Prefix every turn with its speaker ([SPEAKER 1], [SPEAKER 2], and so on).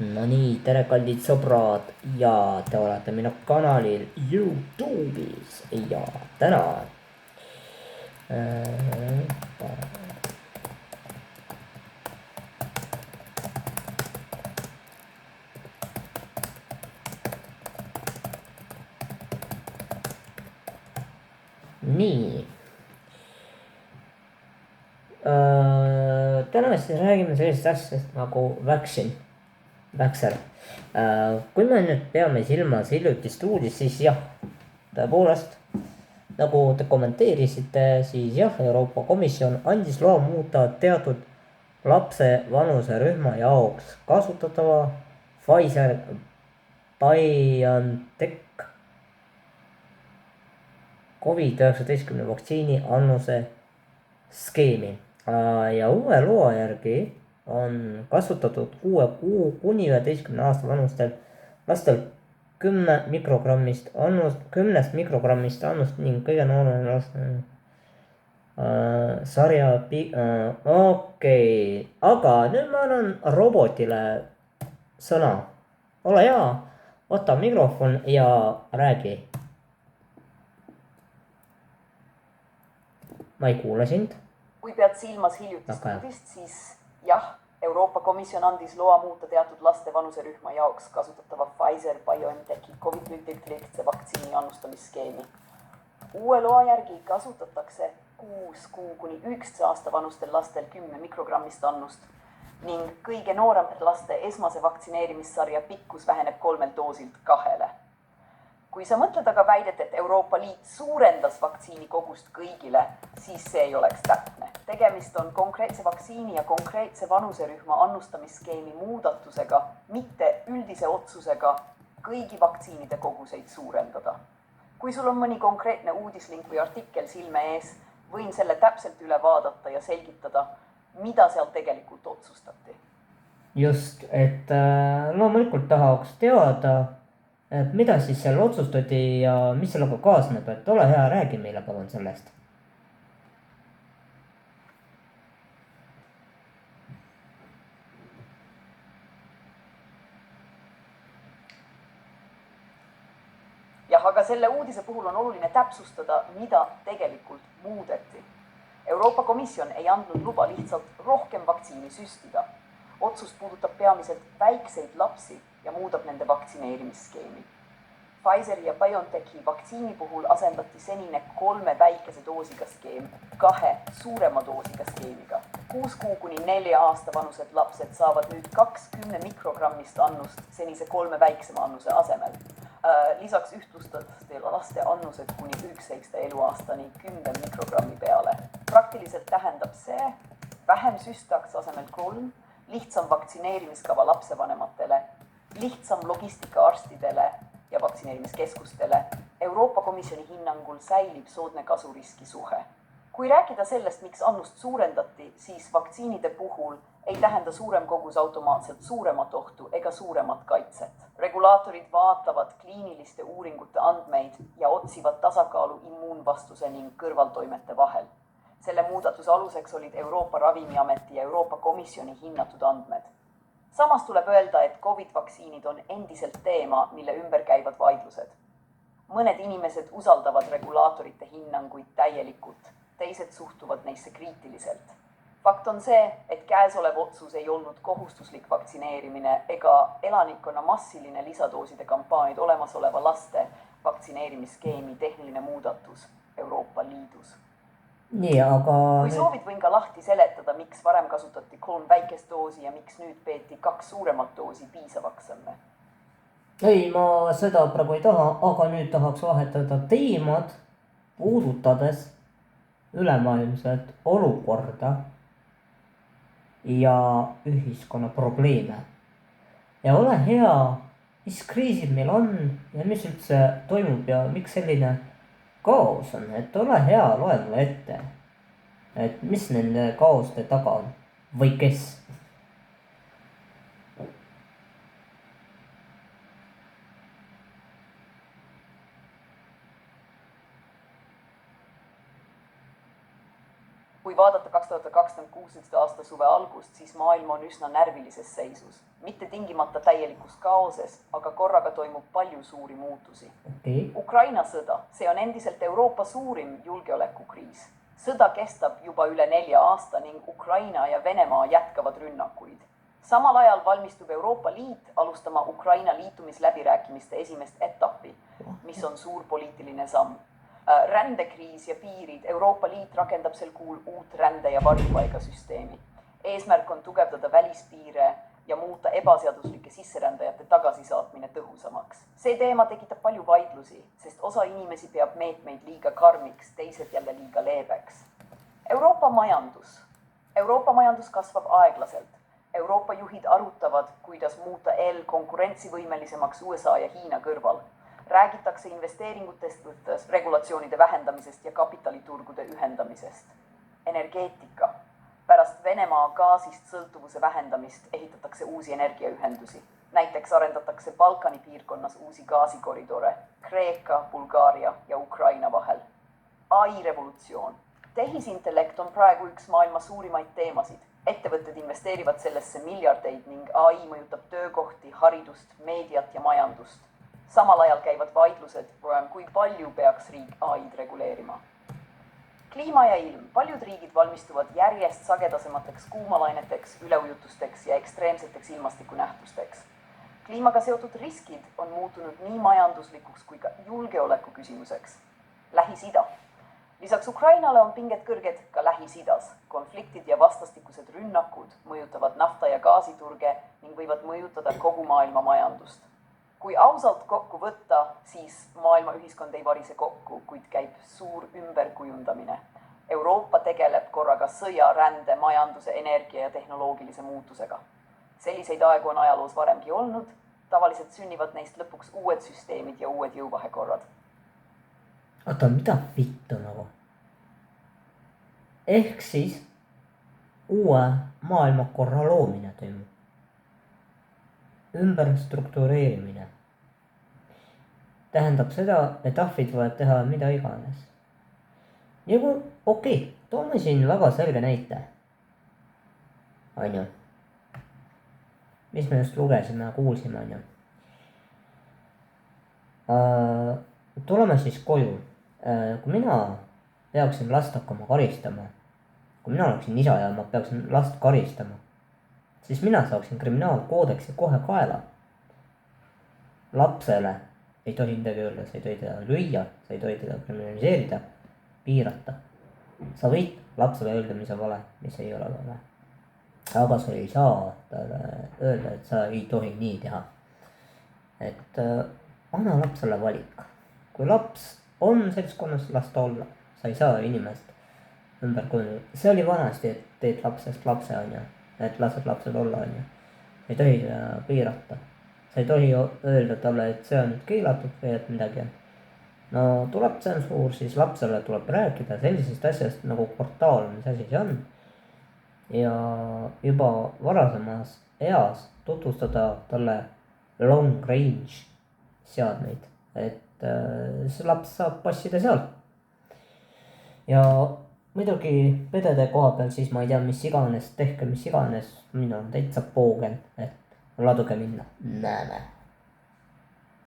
[SPEAKER 1] No nii, tere kallid sõbrad ja te olete minu kanalil Youtube'is ja täna äh, nii täna siis räägime sellisest asjast nagu Vaxxer. Kui me nüüd peame silmas hiljutist uudist, siis jah, tõepoolest nagu te kommenteerisite, siis jah, Euroopa Komisjon andis loa muuta teatud lapse vanuserühma jaoks kasutatava Pfizer BioNTech COVID-19 vaktsiini annuse skeemi ja uue loa järgi on kasutatud 6 kuu kuni 11 aasta vanustel lastel 10 mikrogrammist annust ning kõige noorem laste sarja okei. Aga nüüd ma annan robotile sõna. Ole hea, võta mikrofon ja räägi. Ma ei kuule sind.
[SPEAKER 2] Kui pead silmas hiljutist uudist, siis jah, Euroopa Komisjon andis loa muuta teatud laste vanuserühma jaoks kasutatava Pfizer BioNTechi COVID-19 vaktsiini annustamisskeemi. Uue loa järgi kasutatakse 6 kuu kuni 11 aasta vanustel lastel 10 mikrogrammist annust ning kõige nooremate laste esmase vaktsineerimissarja pikkus väheneb 3 doosilt 2. Kui sa mõtled aga väidet, et Euroopa Liit suurendas vaktsiini kogust kõigile, siis see ei oleks täpne. Tegemist on konkreetse vaktsiini ja konkreetse vanuserühma annustamisskeemi muudatusega, mitte üldise otsusega kõigi vaktsiinide koguseid suurendada. Kui sul on mõni konkreetne uudislink või artikkel silme ees, võin selle täpselt üle vaadata ja selgitada, mida seal tegelikult otsustati.
[SPEAKER 1] Just, et loomulikult tahaks teada, et mida siis seal otsustati ja mis sellega kaasneb, et ole hea, räägi meile palun sellest.
[SPEAKER 2] Jah, aga selle uudise puhul on oluline täpsustada, mida tegelikult muudeti. Euroopa Komisjon ei andnud luba lihtsalt rohkem vaktsiini süstida. Otsus puudutab peamiselt väikseid lapsi ja muudab nende vaktsineerimisskeemi. Pfizeri ja BioNTechi vaktsiini puhul asendati senine 3 väikese doosiga skeem 2 suurema doosiga skeemiga. 6 kuu kuni 4 aasta vanused lapsed saavad nüüd 20 mikrogrammist annust senise 3 väiksema annuse asemel. Lisaks ühtlustati laste annused kuni 11 eluaastani 10 mikrogrammi peale. Praktiliselt tähendab see vähem süstaks asemel 3, lihtsam vaktsineerimiskava lapsevanematele, lihtsam logistika arstidele ja vaktsineerimiskeskustele. Euroopa Komisjoni hinnangul säilib soodne kasuriski suhe. Kui rääkida sellest, miks annust suurendati, siis vaktsiinide puhul ei tähenda suurem kogus automaatselt suuremat ohtu ega suuremat kaitset. Regulaatorid vaatavad kliiniliste uuringute andmeid ja otsivad tasakaalu immuunvastuse ning kõrvaltoimete vahel. Selle muudatuse aluseks olid Euroopa Ravimiameti ja Euroopa Komisjoni hinnatud andmed. Samas tuleb öelda, et COVID-vaktsiinid on endiselt teema, mille ümber käivad vaidlused. Mõned inimesed usaldavad regulaatorite hinnanguid täielikult, teised suhtuvad neisse kriitiliselt. Fakt on see, et käesolev otsus ei olnud kohustuslik vaktsineerimine ega elanikkonna massiline lisadooside kampaaniaid olemasoleva laste vaktsineerimisskeemi tehniline muudatus Euroopa Liidus.
[SPEAKER 1] Nii, aga...
[SPEAKER 2] Kui soovid, võin ka lahti seletada, miks varem kasutati 3 väikest doosi ja miks nüüd peeti 2 suuremat doosi piisavaks õmme.
[SPEAKER 1] Ei, ma seda praegu ei taha, aga nüüd tahaks vahetada teemad, puudutades ülemaailmset olukorda ja ühiskonna probleeme. Ja ole hea, mis kriisid meil on ja mis üldse toimub ja miks selline kaos on, et ole hea, loe mulle ette, et mis nende kaoste taga on või kes.
[SPEAKER 2] Kui vaadata 2026 aasta suve algust, siis maailm on üsna närvilises seisus. Mitte tingimata täielikus kaoses, aga korraga toimub palju suuri muutusi. Ukraina sõda, see on endiselt Euroopa suurim julgeolekukriis. Sõda kestab juba üle 4 aasta ning Ukraina ja Venemaa jätkavad rünnakuid. Samal ajal valmistub Euroopa Liit alustama Ukraina liitumisläbirääkimiste esimest etappi, mis on suur poliitiline samm. Rändekriis ja piirid, Euroopa Liit rakendab sel kuul uut rände- ja varjupaigasüsteemi. Eesmärk on tugevdada välispiire ja muuta ebaseaduslike sisserändajate tagasisaatmine tõhusamaks. See teema tekitab palju vaidlusi, sest osa inimesi peab meetmeid liiga karmiks, teised jälle liiga leebeks. Euroopa majandus kasvab aeglaselt. Euroopa juhid arutavad, kuidas muuta konkurentsivõimelisemaks USA ja Hiina kõrval. Räägitakse investeeringutest, regulatsioonide vähendamisest ja kapitaliturgude ühendamisest. Energeetika. Pärast Venemaa gaasist sõltuvuse vähendamist ehitatakse uusi energiaühendusi. Näiteks arendatakse Balkani piirkonnas uusi gaasikoridore Kreeka, Bulgaaria ja Ukraina vahel. AI-revolutsioon. Tehisintellekt on praegu üks maailma suurimaid teemasid. Ettevõtted investeerivad sellesse miljardeid ning AI mõjutab töökohti, haridust, meediat ja majandust. Samal ajal käivad vaidlused, kui palju peaks riik AId reguleerima. Kliima ja ilm. Paljud riigid valmistuvad järjest sagedasemateks kuumalaineteks, üleujutusteks ja ekstreemseteks ilmastikunähtusteks. Kliimaga seotud riskid on muutunud nii majanduslikuks kui ka julgeoleku küsimuseks. Lähis-Ida. Lisaks Ukrainale on pinged kõrged ka Lähis-Idas. Konfliktid ja vastastikused rünnakud mõjutavad nafta- ja gaasiturge ning võivad mõjutada kogu maailma majandust. Kui ausalt kokku võtta, siis maailma ühiskond ei varise kokku, kuid käib suur ümberkujundamine. Euroopa tegeleb korraga sõja, rände, majanduse, energia ja tehnoloogilise muutusega. Selliseid aegu on ajaloos varemgi olnud. Tavaliselt sünnivad neist lõpuks uued süsteemid ja uued jõuvahekorrad.
[SPEAKER 1] Oota, mida vittu nagu? Ehk siis uue maailmakorra loomine toimub. Ümberstruktureerimine. Tähendab seda, et ahvid võivad teha mida iganes. Ja kui, toome siin väga selge näite. Onju. Mis me just lugesime ja kuulsime, onju. Tuleme siis koju. Kui mina peaksin last hakkama karistama, kui mina oleksin isa ja ma peaksin last karistama, siis mina saaksin kriminaalkoodeksi kohe kaela. Lapsele ei tohi midagi öelda, sa ei tohi teda lüüa, sa ei tohi teda kriminaliseerida, piirata. Sa võid lapsele öelda, mis on vale, mis ei ole vale. Aga sa ei saa talle öelda, et sa ei tohi nii teha. Et anna lapsele valik. Kui laps on seltskonnas, las ta olla. Sa ei saa inimest ümber kujundada. See oli vanasti, et teed lapsest lapse, on ju. Et lased lapsed olla, on ju. Ei tohi piirata. Sa ei tohi öelda talle, et see on nüüd keelatud või et midagi on. No tuleb tsensuur, siis lapsele tuleb rääkida sellisest asjast nagu portaal, mis asi see on. Ja juba varasemas eas tutvustada talle long range seadmeid, et see laps saab passida seal. Ja muidugi pedede koha peal siis ma ei tea, mis iganes, tehke mis iganes, mina on täitsa poogen, et laduge minna. Näeme.